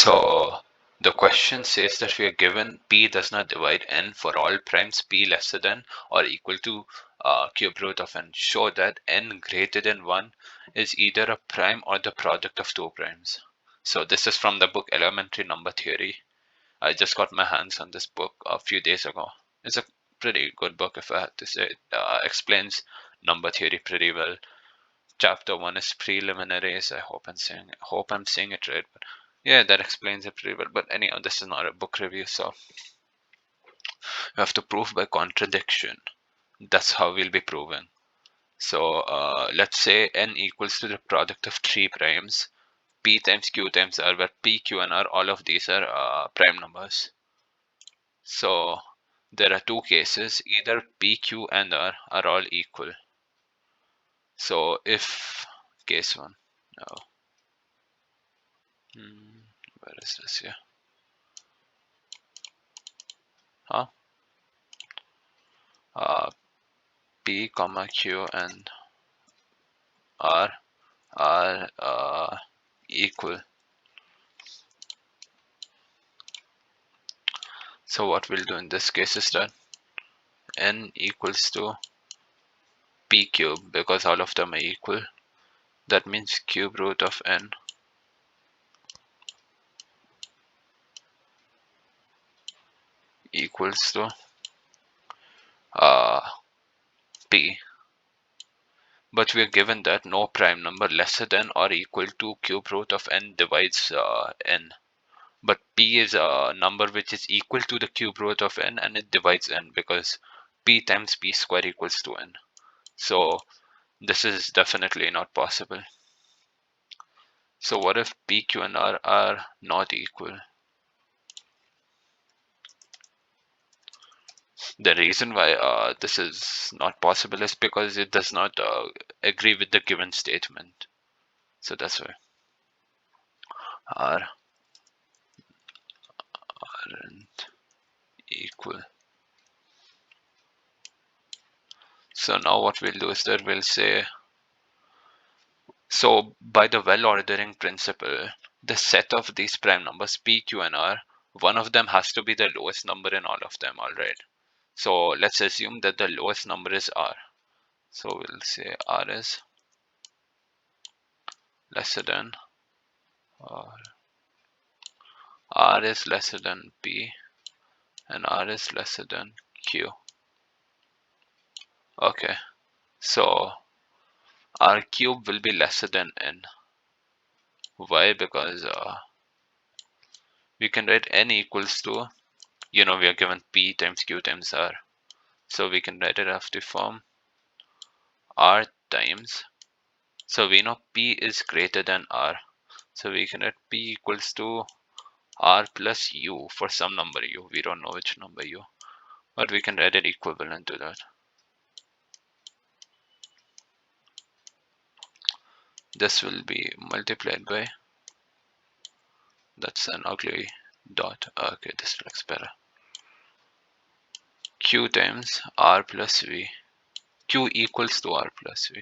So the question says that we are given P does not divide n for all primes P lesser than or equal to cube root of n. Show that n greater than 1 is either a prime or the product of two primes. So this is from the book Elementary Number Theory. I just got my hands on this book a few days ago. It's a pretty good book, if I had to say. It explains number theory pretty well. Chapter 1 is preliminaries. I hope I'm saying it right. But yeah, that explains it pretty well. But anyhow, this is not a book review, so you have to prove by contradiction. That's how we'll be proving. So let's say n equals to the product of three primes, p times q times r, where p, q, and r, all of these are prime numbers. So there are two cases, either p, q, and r are all equal. So if case one, no, where is this here? Huh? P, comma q, and r are equal. So what we'll do in this case is that n equals to p cube, because all of them are equal. That means cube root of n equals to p. But we are given that no prime number lesser than or equal to cube root of n divides n. But p is a number which is equal to the cube root of n, and it divides n because p times p square equals to n. So this is definitely not possible. So what if p, q, and r are not equal? The reason why this is not possible is because it does not agree with the given statement. So that's why r aren't equal. So now what we'll do is that we'll say, so by the well ordering principle, the set of these prime numbers p, q, and r, one of them has to be the lowest number in all of them. All right. So let's assume that the lowest number is r. So we'll say r is lesser than r is lesser than p, and r is lesser than q. Okay, so r cube will be lesser than n. Why? Because we can write n equals to, we are given p times q times r. So we can write it after form r times, so we know p is greater than r. So we can write p equals to r plus u for some number u. We don't know which number u, but we can write it equivalent to that. This will be multiplied by, that's an ugly dot. Okay, this looks better. Q times r plus v. Q equals to r plus v.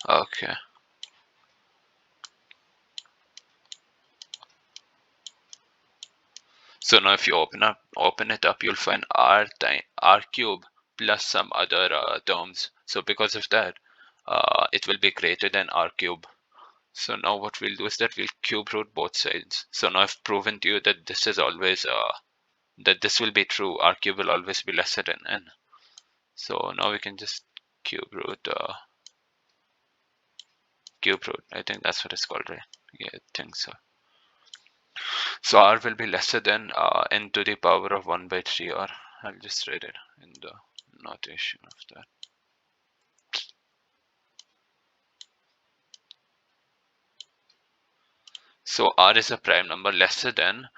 Okay. So now if you open it up, you'll find r cube plus some other terms. So because of that, it will be greater than r cube. So now what we'll do is that we'll cube root both sides. So now I've proven to you that this is always that this will be true. R cube will always be lesser than n. So now we can just cube root. I think that's what it's called, right? Yeah, I think so. So r will be lesser than n to the power of 1 by 3, or I'll just write it in the notation of that. So r is a prime number lesser than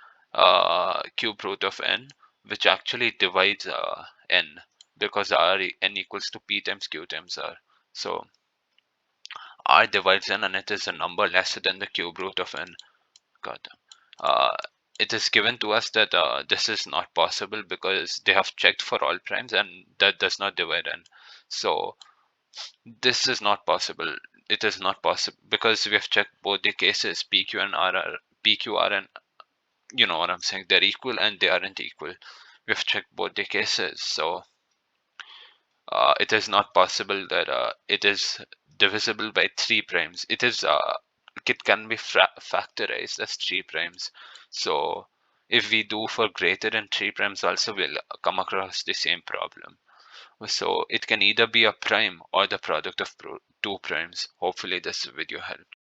cube root of n, which actually divides n, because n equals to p times q times r. So r divides n, and it is a number lesser than the cube root of n. It is given to us that this is not possible because they have checked for all primes and that does not divide n. So this is not possible. it is not possible because we have checked both the cases. PQ and RR, PQR and you know what I'm saying, they're equal and they aren't equal. We have checked both the cases, so it is not possible that it is divisible by 3 primes. It can be factorized as 3 primes. So if we do for greater than 3 primes also, we'll come across the same problem. So it can either be a prime or the product of 2 primes. Hopefully this video helped.